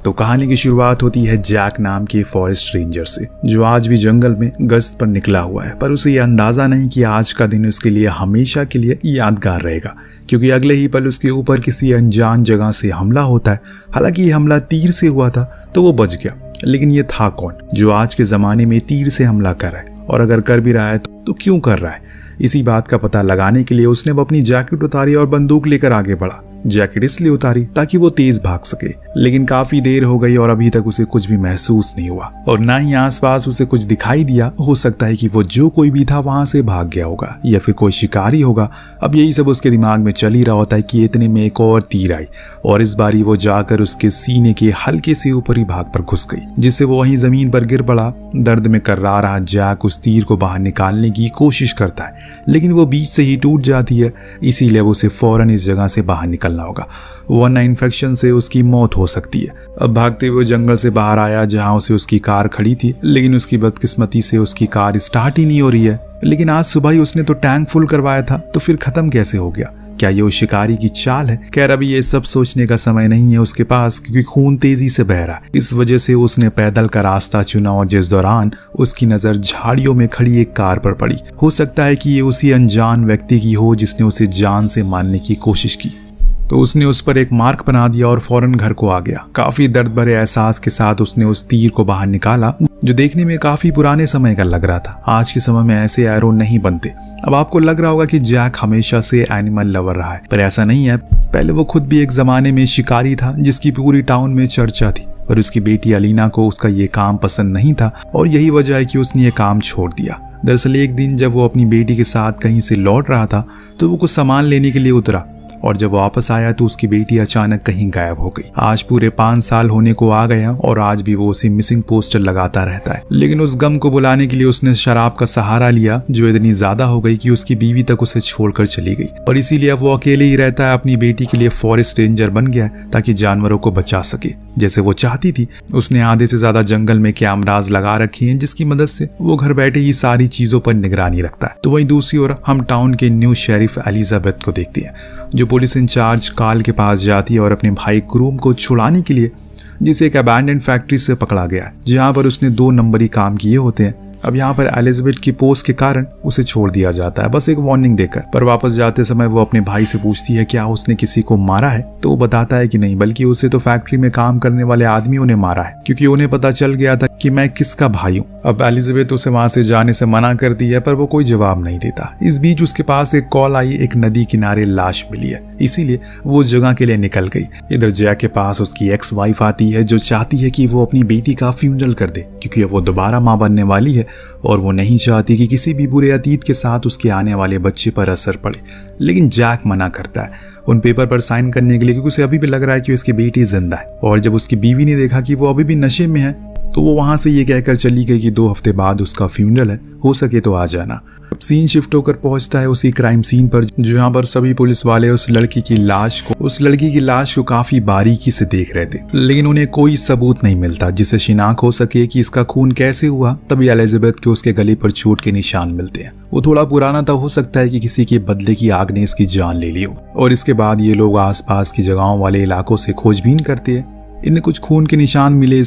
तो कहानी की शुरुआत होती है जैक नाम के फॉरेस्ट रेंजर से, जो आज भी जंगल में गश्त पर निकला हुआ है। पर उसे ये अंदाजा नहीं कि आज का दिन उसके लिए हमेशा के लिए यादगार रहेगा, क्योंकि अगले ही पल उसके ऊपर किसी अनजान जगह से हमला होता है। हालांकि ये हमला तीर से हुआ था तो वो बच गया, लेकिन ये था कौन जो आज के जमाने में तीर से हमला कर रहा है, और अगर कर भी रहा है तो क्यों कर रहा है। इसी बात का पता लगाने के लिए उसने वो अपनी जैकेट उतारी और बंदूक लेकर आगे बढ़ा। जैकेट इसलिए उतारी ताकि वो तेज भाग सके, लेकिन काफी देर हो गई और अभी तक उसे कुछ भी महसूस नहीं हुआ और ना ही आसपास उसे कुछ दिखाई दिया। हो सकता है कि वो जो कोई भी था वहां से भाग गया होगा या फिर कोई शिकारी होगा। अब यही सब उसके दिमाग में चल ही रहा होता है कि इतने में एक और तीर आई और इस बारी वो जाकर उसके सीने के हल्के से ऊपरी भाग पर घुस गई, जिससे वो वहीं जमीन पर गिर पड़ा। दर्द में कर्रा रहा जैक उस तीर को बाहर निकालने की कोशिश करता है, लेकिन वो बीच से ही टूट जाती है। इसीलिए उसे फौरन इस जगह से बाहर निकलना होगा, वरना इन्फेक्शन से उसकी मौत हो सकती है। अब भागते हुए जंगल से बाहर आया जहां उसे उसकी कार खड़ी थी, लेकिन उसकी बदकिस्मती से उसकी कार स्टार्ट ही नहीं हो रही है। लेकिन आज सुबह ही उसने तो टैंक फुल करवाया था, तो फिर खत्म कैसे हो गया? क्या ये उस शिकारी की चाल है? खैर अभी ये सब सोचने का समय नहीं है उसके पास, क्योंकि खून तेजी से बह रहा है। इस वजह से उसने पैदल का रास्ता चुना और जिस दौरान उसकी नजर झाड़ियों में खड़ी एक कार पर पड़ी। हो सकता है कि ये उसी अनजान व्यक्ति की हो जिसने उसे जान से मारने की कोशिश की। तो उसने उस पर एक मार्क बना दिया और फौरन घर को आ गया। काफी दर्द भरे एहसास के साथ उसने उस तीर को बाहर निकाला, जो देखने में काफी पुराने समय का लग रहा था। आज के समय में ऐसे एरो नहीं बनते। अब आपको लग रहा होगा कि जैक हमेशा से एनिमल लवर रहा है, पर ऐसा नहीं है। पहले वो खुद भी एक जमाने में शिकारी था जिसकी पूरी टाउन में चर्चा थी, पर उसकी बेटी अलीना को उसका ये काम पसंद नहीं था और यही वजह है कि उसने ये काम छोड़ दिया। दरअसल एक दिन जब वो अपनी बेटी के साथ कहीं से लौट रहा था तो वो कुछ सामान लेने के लिए उतरा, और जब वापस आया तो उसकी बेटी अचानक कहीं गायब हो गई। आज पूरे 5 साल होने को आ गया और आज भी वो उसे मिसिंग पोस्टर लगाता रहता है। लेकिन उस गम को बुलाने के लिए उसने शराब का सहारा लिया, जो इतनी ज्यादा हो गई कि उसकी बीवी तक उसे छोड़कर चली गई। और इसीलिए अब वो अकेले ही रहता है। अपनी बेटी के लिए फॉरेस्ट रेंजर बन गया है ताकि जानवरों को बचा सके जैसे वो चाहती थी। उसने आधे से ज्यादा जंगल में कैमरास लगा रखे हैं, जिसकी मदद से वो घर बैठे ही सारी चीजों पर निगरानी रखता है। तो वहीं दूसरी ओर हम टाउन के न्यू शेरिफ एलिजाबेथ को देखते हैं, जो पुलिस इंचार्ज कार्ल के पास जाती है और अपने भाई क्रूम को छुड़ाने के लिए, जिसे एक अबैंडन्ड फैक्ट्री से पकड़ा गया है, जहां पर उसने 2 नंबरी काम किए होते हैं। अब यहाँ पर एलिजाबेथ की पोस्ट के कारण उसे छोड़ दिया जाता है, बस एक वार्निंग देकर। पर वापस जाते समय वो अपने भाई से पूछती है क्या उसने किसी को मारा है, तो वो बताता है कि नहीं, बल्कि उसे तो फैक्ट्री में काम करने वाले आदमियों ने मारा है, क्योंकि उन्हें पता चल गया था कि मैं किसका भाई हूँ। अब एलिजाबेथ उसे वहां से जाने से मना करती है, पर वो कोई जवाब नहीं देता। इस बीच उसके पास एक कॉल आई, एक नदी किनारे लाश मिली है, इसीलिए वो उस जगह के लिए निकल गई। इधर जैक के पास उसकी एक्स वाइफ आती है, जो चाहती है कि वो अपनी बेटी का फ्यूनरल कर दे, क्योंकि वो दोबारा माँ बनने वाली है और वो नहीं चाहती कि किसी भी बुरे अतीत के साथ उसके आने वाले बच्चे पर असर पड़े। लेकिन जैक मना करता है उन पेपर पर साइन करने के लिए, क्योंकि उसे अभी भी लग रहा है कि उसकी बेटी जिंदा है। और जब उसकी बीवी ने देखा कि वो अभी भी नशे में है, तो वो वहां से ये कहकर चली गई कि 2 हफ्ते बाद उसका फ्यूनरल है, हो सके तो आ जाना। अब सीन शिफ्ट होकर पहुंचता है उसी क्राइम सीन पर, जहां पर सभी पुलिस वाले उस लड़की की लाश को काफी बारीकी से देख रहे थे, लेकिन उन्हें कोई सबूत नहीं मिलता जिससे शिनाख्त हो सके कि इसका खून कैसे हुआ। तभी एलिजाबेथ के उसके गले पर चोट के निशान मिलते हैं। वो थोड़ा पुराना था, हो सकता है कि किसी के बदले की आग ने इसकी जान ले ली हो। और इसके बाद ये लोग आसपास की जगहों वाले इलाकों से खोजबीन करते हैं। इन्हें कुछ खून के निशान मिले,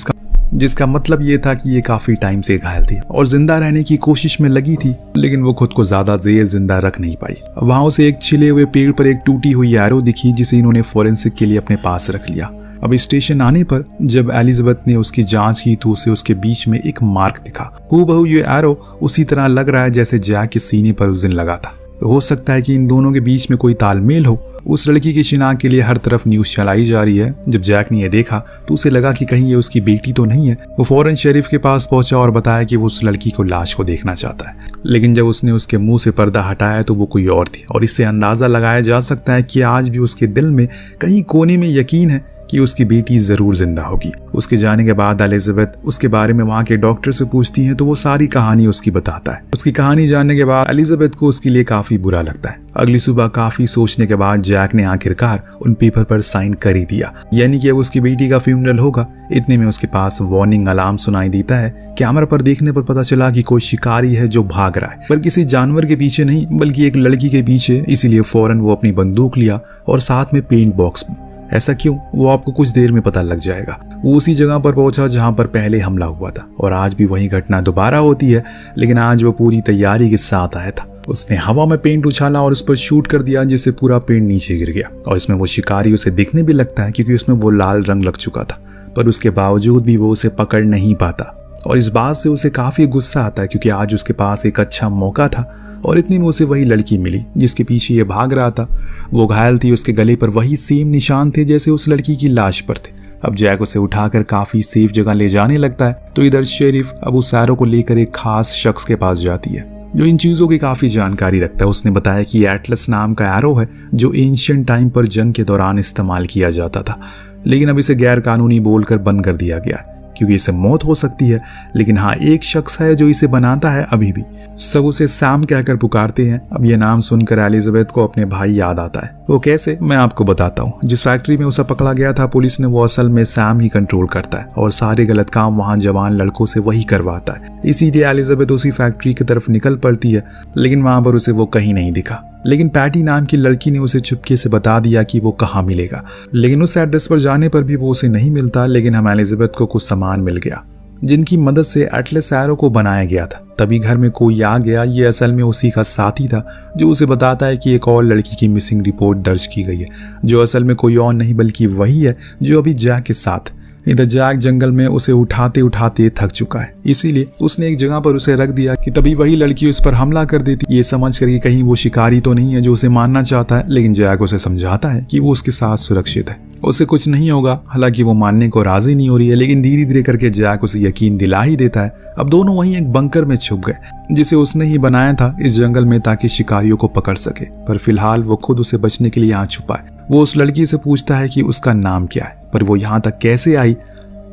जिसका मतलब ये था कि ये काफी टाइम से घायल थी और जिंदा रहने की कोशिश में लगी थी, लेकिन वो खुद को ज्यादा देर जिंदा रख नहीं पाई। वहां से एक छिले हुए पेड़ पर एक टूटी हुई एरो दिखी, जिसे इन्होंने फोरेंसिक के लिए अपने पास रख लिया। अब स्टेशन आने पर जब एलिजाबेथ ने उसकी जांच की तो उसे उसके बीच में एक मार्क दिखा। हूबहू ये एरो उसी तरह लग रहा है जैसे जैक के सीने पर उस दिन लगा था। हो सकता है कि इन दोनों के बीच में कोई तालमेल हो। उस लड़की की शिनाख्त के लिए हर तरफ न्यूज चलाई जा रही है। जब जैक ने यह देखा तो उसे लगा कि कहीं ये उसकी बेटी तो नहीं है। वो फौरन शेरिफ के पास पहुंचा और बताया कि वो उस लड़की को लाश को देखना चाहता है। लेकिन जब उसने उसके मुंह से पर्दा हटाया तो वो कोई और थी, और इससे अंदाजा लगाया जा सकता है कि आज भी उसके दिल में कहीं कोने में यकीन है कि उसकी बेटी जरूर जिंदा होगी। उसके जाने के बाद एलिजाबेथ उसके बारे में वहाँ के डॉक्टर से पूछती है, तो वो सारी कहानी उसकी बताता है। उसकी कहानी जानने के बाद एलिजाबेथ को उसके लिए काफी बुरा लगता है। अगली सुबह काफी सोचने के बाद जैक ने आखिरकार उन पेपर पर साइन कर ही दिया, यानी कि अब उसकी बेटी का फ्यूनरल होगा। इतने में उसके पास वार्निंग अलार्म सुनाई देता है। कैमरा पर देखने पर पता चला कि कोई शिकारी है जो भाग रहा है, पर किसी जानवर के पीछे नहीं बल्कि एक लड़की के पीछे। इसीलिए फौरन वो अपनी बंदूक लिया और साथ में पेंट बॉक्स भी। ऐसा क्यों, वो आपको कुछ देर में पता लग जाएगा। वो उसी जगह पर पहुंचा जहां पर पहले हमला हुआ था और आज भी वही घटना दोबारा होती है, लेकिन आज वो पूरी तैयारी के साथ आया था। उसने हवा में पेंट उछाला और उस पर शूट कर दिया, जिससे पूरा पेंट नीचे गिर गया और इसमें वो शिकारी उसे दिखने भी लगता है क्योंकि उसमें वो लाल रंग लग चुका था, पर उसके बावजूद भी वो उसे पकड़ नहीं पाता और इस बात से उसे काफी गुस्सा आता है क्योंकि आज उसके पास एक अच्छा मौका था और इतनी में उसे वही लड़की मिली जिसके पीछे ये भाग रहा था। वो घायल थी, उसके गले पर वही सेम निशान थे जैसे उस लड़की की लाश पर थे। अब जैक उसे उठाकर काफी सेफ जगह ले जाने लगता है तो इधर शेरिफ अब उस एरो को लेकर एक खास शख्स के पास जाती है जो इन चीजों की काफी जानकारी रखता है। उसने बताया कि एटलस नाम का एरो है जो एंशिएंट टाइम पर जंग के दौरान इस्तेमाल किया जाता था, लेकिन अब इसे गैर कानूनी बोलकर बंद कर दिया गया है क्योंकि इसे मौत हो सकती है। लेकिन हाँ, एक शख्स है जो इसे बनाता है अभी भी। सब उसे सैम कहकर पुकारते हैं। अब ये नाम सुनकर एलिजाबेथ को अपने भाई याद आता है। वो कैसे, मैं आपको बताता हूँ। जिस फैक्ट्री में उसे पकड़ा गया था पुलिस ने, वो असल में सैम ही कंट्रोल करता है और सारे गलत काम वहाँ जवान लड़कों से वही करवाता है। इसीलिए एलिजाबेथ उसी फैक्ट्री की तरफ निकल पड़ती है, लेकिन वहां पर उसे वो कहीं नहीं दिखा। लेकिन पैटी नाम की लड़की ने उसे चुपके से बता दिया कि वो कहाँ मिलेगा, लेकिन उस एड्रेस पर जाने पर भी वो उसे नहीं मिलता। लेकिन हम एलिजाबेथ को कुछ सामान मिल गया जिनकी मदद से एटलस एरो को बनाया गया था। तभी घर में कोई आ गया। ये असल में उसी का साथी था जो उसे बताता है कि एक और लड़की की मिसिंग रिपोर्ट दर्ज की गई है, जो असल में कोई और नहीं बल्कि वही है जो अभी जैक के साथ। इधर जैक जंगल में उसे उठाते उठाते थक चुका है, इसीलिए उसने एक जगह पर उसे रख दिया कि तभी वही लड़की उस पर हमला कर देती, ये समझ कर कि कहीं वो शिकारी तो नहीं है जो उसे मारना चाहता है। लेकिन जैक उसे समझाता है कि वो उसके साथ सुरक्षित है, उसे कुछ नहीं होगा। हालांकि वो मानने को राजी नहीं हो रही है, लेकिन धीरे धीरे करके जैक उसे यकीन दिला ही देता है। अब दोनों वहीं एक बंकर में छुप गए जिसे उसने ही बनाया था इस जंगल में ताकि शिकारियों को पकड़ सके, पर फिलहाल वो खुद उसे बचने के लिए यहाँ छुपा है। वो उस लड़की से पूछता है कि उसका नाम क्या है, पर वो यहाँ तक कैसे आई,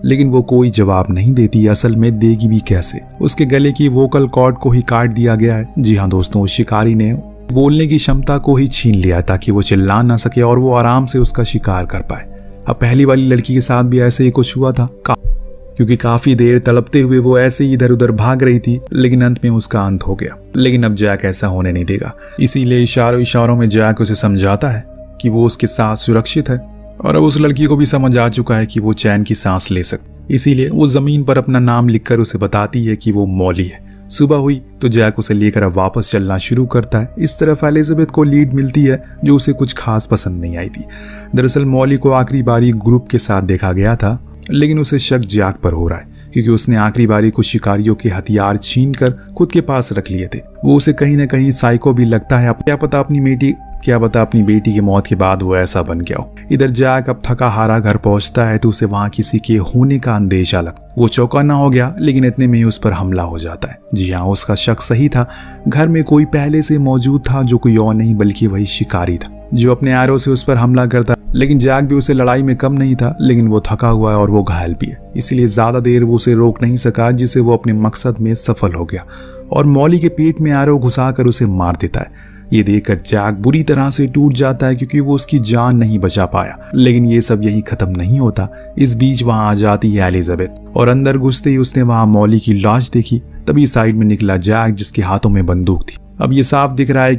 लेकिन वो कोई जवाब नहीं देती। असल में देगी भी कैसे, उसके गले की वोकल कॉर्ड को ही काट दिया गया है। जी हाँ दोस्तों, उस शिकारी ने बोलने की क्षमता को ही छीन लिया है ताकि वो चिल्ला ना सके और वो आराम से उसका शिकार कर पाए। अब पहली वाली लड़की के साथ भी ऐसे ही कुछ हुआ था, क्योंकि काफी देर तड़पते हुए वो ऐसे ही इधर उधर भाग रही थी, लेकिन अंत में उसका अंत हो गया। लेकिन अब जैक ऐसा होने नहीं देगा, इसीलिए इशारों में जैक उसे समझाता है कि वो उसके साथ सुरक्षित है और अब उस लड़की को भी समझ आ चुका है कि वो चैन की सांस ले सकती। इसीलिए वो जमीन पर अपना नाम लिखकर उसे बताती है कि वो मॉली है। सुबह हुई तो जैक उसे लेकर अब वापस चलना शुरू करता है। इस तरफ एलिजाबेथ को लीड मिलती है जो उसे कुछ खास पसंद नहीं आई थी। दरअसल मॉली को आखिरी बारी ग्रुप के साथ देखा गया था, लेकिन उसे शक जैक पर हो रहा है क्योंकि उसने आखिरी बारी कुछ शिकारियों के हथियार छीन कर खुद के पास रख लिए थे। वो उसे कहीं न कहीं साइको भी लगता है। क्या पता अपनी बेटी की मौत के बाद वो ऐसा बन गया हो। इधर जैक अब थका हारा घर पहुंचता है तो उसे वहां किसी के होने का अंदेशा लगता। वो चौकन्ना हो गया, लेकिन इतने में ही उस पर हमला हो जाता है। जी हाँ, उसका शक सही था। घर में कोई पहले से मौजूद था जो कोई और नहीं बल्कि वही शिकारी था जो अपने एरो से उस पर हमला करता। लेकिन जैक भी उसे लड़ाई में कम नहीं था, लेकिन वो थका हुआ है और वो घायल भी है, इसलिए ज्यादा देर वो उसे रोक नहीं सका, जिससे वो अपने मकसद में सफल हो गया और मॉली के पेट में एरो घुसाकर उसे मार देता है। ये देखकर जैक बुरी तरह से टूट जाता है क्योंकि वो उसकी जान नहीं बचा पाया। लेकिन ये सब यही खत्म नहीं होता। इस बीच वहां आ जाती है एलिजाबेथ और अंदर घुसते ही उसने वहां मॉली की लाश देखी। तभी साइड में निकला जैक जिसके हाथों में बंदूक थी। अब ये साफ दिख रहा है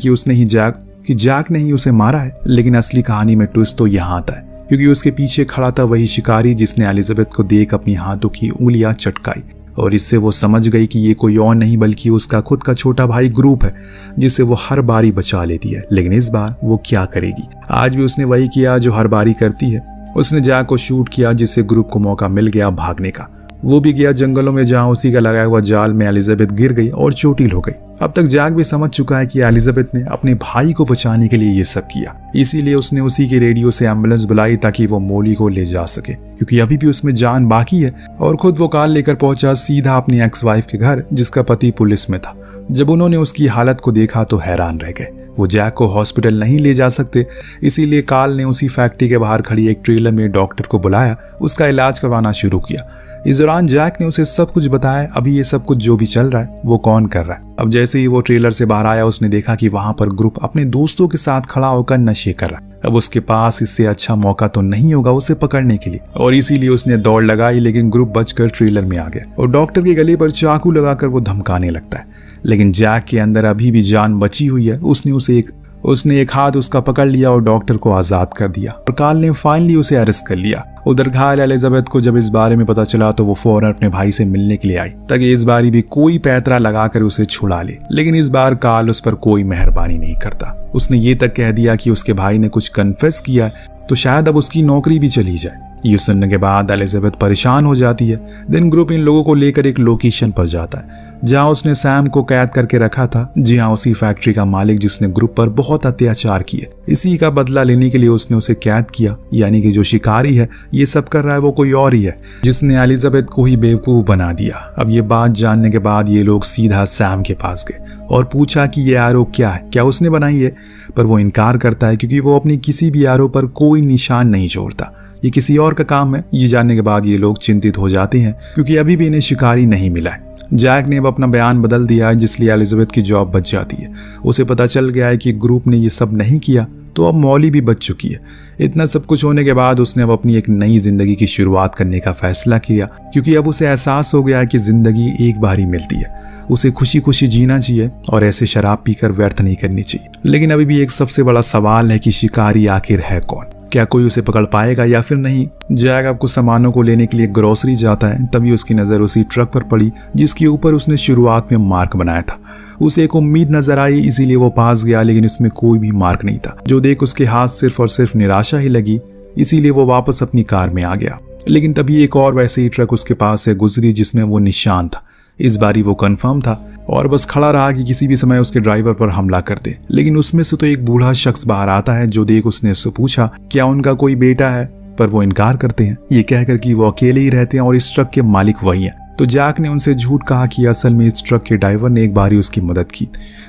कि जैक ने ही उसे मारा है। लेकिन असली कहानी में ट्विस्ट तो यहाँ आता है क्योंकि उसके पीछे खड़ा था वही शिकारी जिसने एलिजाबेथ को देख अपनी हाथों की उंगलियां चटकाई और इससे वो समझ गई कि ये कोई और नहीं बल्कि उसका खुद का छोटा भाई ग्रुप है जिसे वो हर बारी बचा लेती है। लेकिन इस बार वो क्या करेगी? आज भी उसने वही किया जो हर बारी करती है। उसने जैक को शूट किया जिससे ग्रुप को मौका मिल गया भागने का। वो भी गया जंगलों में जहां उसी का लगाया हुआ जाल में एलिजाबेथ गिर गई और चोटिल हो गई। अब तक जैक भी समझ चुका है कि एलिजाबेथ ने अपने भाई को बचाने के लिए ये सब किया, इसीलिए उसने उसी के रेडियो से एम्बुलेंस बुलाई ताकि वो मॉली को ले जा सके क्योंकि अभी भी उसमें जान बाकी है। और खुद वो कार लेकर पहुंचा सीधा अपनी एक्स वाइफ के घर जिसका पति पुलिस में था। जब उन्होंने उसकी हालत को देखा तो हैरान रह गए। वो जैक को हॉस्पिटल नहीं ले जा सकते, इसीलिए कार्ल ने उसी फैक्ट्री के बाहर खड़ी एक ट्रेलर में डॉक्टर को बुलाया, उसका इलाज करवाना शुरू किया। इस दौरान जैक ने उसे सब कुछ बताया, अभी ये सब कुछ जो भी चल रहा है वो कौन कर रहा है। अब जैसे ही वो ट्रेलर से बाहर आया उसने देखा कि वहां पर ग्रुप अपने दोस्तों के साथ खड़ा होकर नशे कर रहा है। अब उसके पास इससे अच्छा मौका तो नहीं होगा उसे पकड़ने के लिए और इसीलिए उसने दौड़ लगाई, लेकिन ग्रुप बचकर ट्रेलर में आ गया और डॉक्टर के गले पर चाकू लगाकर वो धमकाने लगता है। लेकिन जैक के अंदर अभी भी जान बची हुई है। उसने उसे एक उसने एक हाथ उसका पकड़ लिया और डॉक्टर को आजाद कर दिया और कार्ल ने फाइनली उसे अरेस्ट कर लिया। उधर घायल एलिजाबेथ को जब इस बारे में पता चला तो वो फौरन अपने भाई से मिलने के लिए आई ताकि इस बारी भी कोई पैतरा लगाकर उसे छुड़ा ले। लेकिन इस बार कार्ल उस पर कोई मेहरबानी नहीं करता। उसने ये तक कह दिया कि उसके भाई ने कुछ कन्फेस किया तो शायद अब उसकी नौकरी भी चली जाए। ये सुनने के बाद एलिजाबेथ परेशान हो जाती है। देन ग्रुप इन लोगों को लेकर एक लोकेशन पर जाता है जहां उसने सैम को कैद करके रखा था। जी हाँ, उसी फैक्ट्री का मालिक जिसने ग्रुप पर बहुत अत्याचार किए। इसी का बदला लेने के लिए उसने उसे कैद किया। यानी कि जो शिकारी है ये सब कर रहा है वो कोई और ही है जिसने एलिजाबेथ को ही बेवकूफ बना दिया। अब ये बात जानने के बाद ये लोग सीधा सैम के पास गए और पूछा कि ये आरो क्या है, क्या उसने बनाई है। पर वो इनकार करता है क्योंकि वो अपनी किसी भी आरो पर कोई निशान नहीं छोड़ता। ये किसी और का काम है। ये जानने के बाद ये लोग चिंतित हो जाते हैं क्योंकि अभी भी इन्हें शिकारी नहीं मिला है। जैक ने अब अपना बयान बदल दिया है जिसलिए एलिजाबेथ की जॉब बच जाती है। उसे पता चल गया है कि ग्रुप ने ये सब नहीं किया तो अब मॉली भी बच चुकी है। इतना सब कुछ होने के बाद उसने अब अपनी एक नई जिंदगी की शुरुआत करने का फैसला किया क्योंकि अब उसे एहसास हो गया है कि जिंदगी एक बार ही मिलती है। उसे खुशी खुशी जीना चाहिए और ऐसे शराब पीकर व्यर्थ नहीं करनी चाहिए। लेकिन अभी भी एक सबसे बड़ा सवाल है कि शिकारी आखिर है कौन, क्या कोई उसे पकड़ पाएगा या फिर नहीं। जैक अब कुछ सामानों को लेने के लिए ग्रोसरी जाता है, तभी उसकी नजर उसी ट्रक पर पड़ी जिसके ऊपर उसने शुरुआत में मार्क बनाया था। उसे एक उम्मीद नजर आई इसीलिए वो पास गया, लेकिन उसमें कोई भी मार्क नहीं था। जो देख उसके हाथ सिर्फ और सिर्फ निराशा ही लगी, इसीलिए वो वापस अपनी कार में आ गया। लेकिन तभी एक और वैसे ही ट्रक उसके पास से गुजरी जिसमें वो निशान था। इस बारी वो कंफर्म था और बस खड़ा रहा कि किसी भी समय उसके ड्राइवर पर हमला कर दे। लेकिन उसमें से तो एक बूढ़ा शख्स बाहर आता है। जो देख उसने उससे पूछा क्या उनका कोई बेटा है, पर वो इनकार करते हैं, ये कहकर कि वो अकेले ही रहते हैं और इस ट्रक के मालिक वही हैं। तो जैक ने उनसे झूठ कहा कि असल में इस ट्रक के ड्राइवर ने एक बारी उसकी मदद की,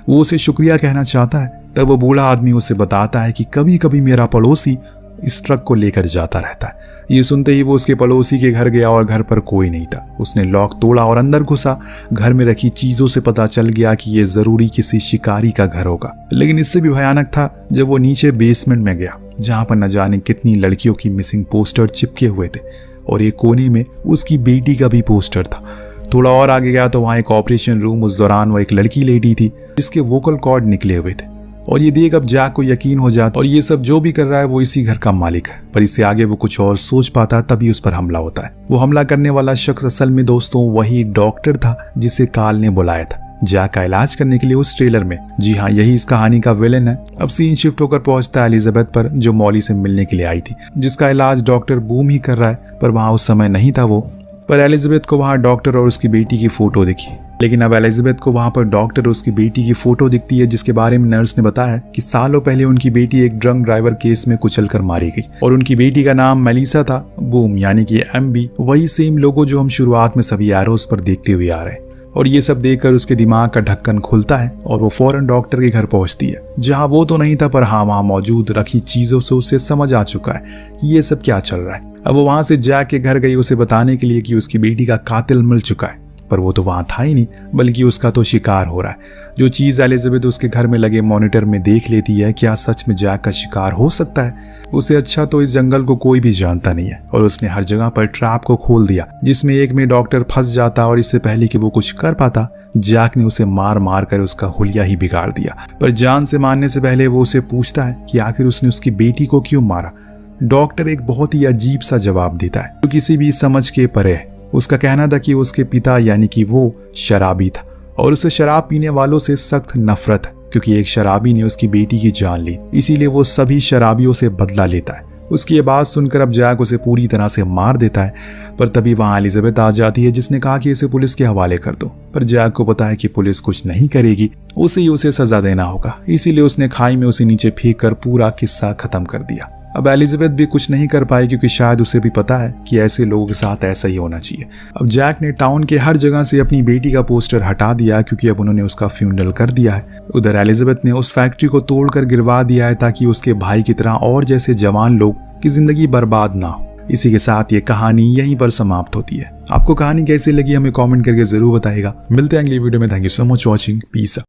वो उसे शुक्रिया कहना चाहता है। तब वो बूढ़ा आदमी उसे बताता है कि कभी कभी मेरा पड़ोसी इस ट्रक को लेकर जाता रहता है। ये सुनते ही वो उसके पड़ोसी के घर गया और घर पर कोई नहीं था। उसने लॉक तोड़ा और अंदर घुसा। घर में रखी चीजों से पता चल गया कि ये जरूरी किसी शिकारी का घर होगा। लेकिन इससे भी भयानक था जब वो नीचे बेसमेंट में गया जहां पर न जाने कितनी लड़कियों की मिसिंग पोस्टर चिपके हुए थे और एक कोने में उसकी बेटी का भी पोस्टर था। थोड़ा और आगे गया तो वहां एक ऑपरेशन रूम, उस दौरान वो एक लड़की लेटी थी जिसके वोकल कॉर्ड निकले हुए थे। और ये देख अब जैक को यकीन हो जाता और ये सब जो भी कर रहा है वो इसी घर का मालिक है। पर इससे आगे वो कुछ और सोच पाता तभी उस पर हमला होता है। वो हमला करने वाला शख्स असल में दोस्तों वही डॉक्टर था जिसे कार्ल ने बुलाया था जैक का इलाज करने के लिए उस ट्रेलर में। जी हाँ, यही इस कहानी का विलेन है। अब सीन शिफ्ट होकर पहुंचता है एलिजाबेथ पर जो मॉली से मिलने के लिए आई थी, जिसका इलाज डॉक्टर बूम ही कर रहा है। पर वहां उस समय नहीं था वो। पर एलिजाबेथ को वहां डॉक्टर और उसकी बेटी की फोटो दिखी। लेकिन अब एलिजाबेथ को वहां पर डॉक्टर और उसकी बेटी की फोटो दिखती है जिसके बारे में नर्स ने बताया कि सालों पहले उनकी बेटी एक ड्रंक ड्राइवर केस में कुचलकर मारी गई और उनकी बेटी का नाम मेलिसा था। बूम यानी कि MB, वही सेम लोगो जो हम शुरुआत में सभी एरोस पर देखते हुए आ रहे हैं। और ये सब देखकर उसके दिमाग का ढक्कन खुलता है और वो फौरन डॉक्टर के घर पहुंचती है जहां वो तो नहीं था, पर हाँ वहां मौजूद रखी चीजों से उसे समझ आ चुका है कि ये सब क्या चल रहा है। अब वो वहां से जैक के घर गई उसे बताने के लिए कि उसकी बेटी का कातिल मिल चुका है। पर वो तो वहां था ही नहीं, बल्कि उसका तो शिकार हो रहा है। जो चीज एलिजाबेथ उसके घर में लगे मॉनिटर में देख लेती है, क्या सच में जैक का शिकार हो सकता है? उसे अच्छा तो इस जंगल को कोई भी जानता नहीं है और उसने हर जगह पर ट्रैप को खोल दिया जिसमें एक में डॉक्टर फंस जाता और इससे पहले कि वो कुछ कर पाता जैक ने उसे मार मार कर उसका हुलिया ही बिगाड़ दिया। पर जान से मारने से पहले वो उसे पूछता है कि आखिर उसने उसकी बेटी को क्यों मारा। डॉक्टर एक बहुत ही अजीब सा जवाब देता है जो किसी भी समझ के परे है। उसका कहना था कि उसके पिता यानी कि वो शराबी था और उसे शराब पीने वालों से सख्त नफरत है क्योंकि एक शराबी ने उसकी बेटी की जान ली, इसीलिए वो सभी शराबियों से बदला लेता है। उसकी ये बात सुनकर अब जैक उसे पूरी तरह से मार देता है। पर तभी वहां एलिजाबेथ आ जाती है जिसने कहा कि इसे पुलिस के हवाले कर दो। पर जैक को पता है कि पुलिस कुछ नहीं करेगी, उसे सजा देना होगा, इसीलिए उसने खाई में उसे नीचे फेंक कर पूरा किस्सा खत्म कर दिया। अब एलिजाबेथ भी कुछ नहीं कर पाई क्योंकि शायद उसे भी पता है कि ऐसे लोगों के साथ ऐसा ही होना चाहिए। अब जैक ने टाउन के हर जगह से अपनी बेटी का पोस्टर हटा दिया क्योंकि अब उन्होंने उसका फ्यूनरल कर दिया है। उधर एलिजाबेथ ने उस फैक्ट्री को तोड़कर गिरवा दिया है ताकि उसके भाई की तरह और जैसे जवान लोग की जिंदगी बर्बाद ना हो। इसी के साथ ये कहानी यहीं पर समाप्त होती है। आपको कहानी कैसी लगी हमें कमेंट करके जरूर बताइएगा। मिलते हैं अगली वीडियो में। Thank you so much watching. Piece.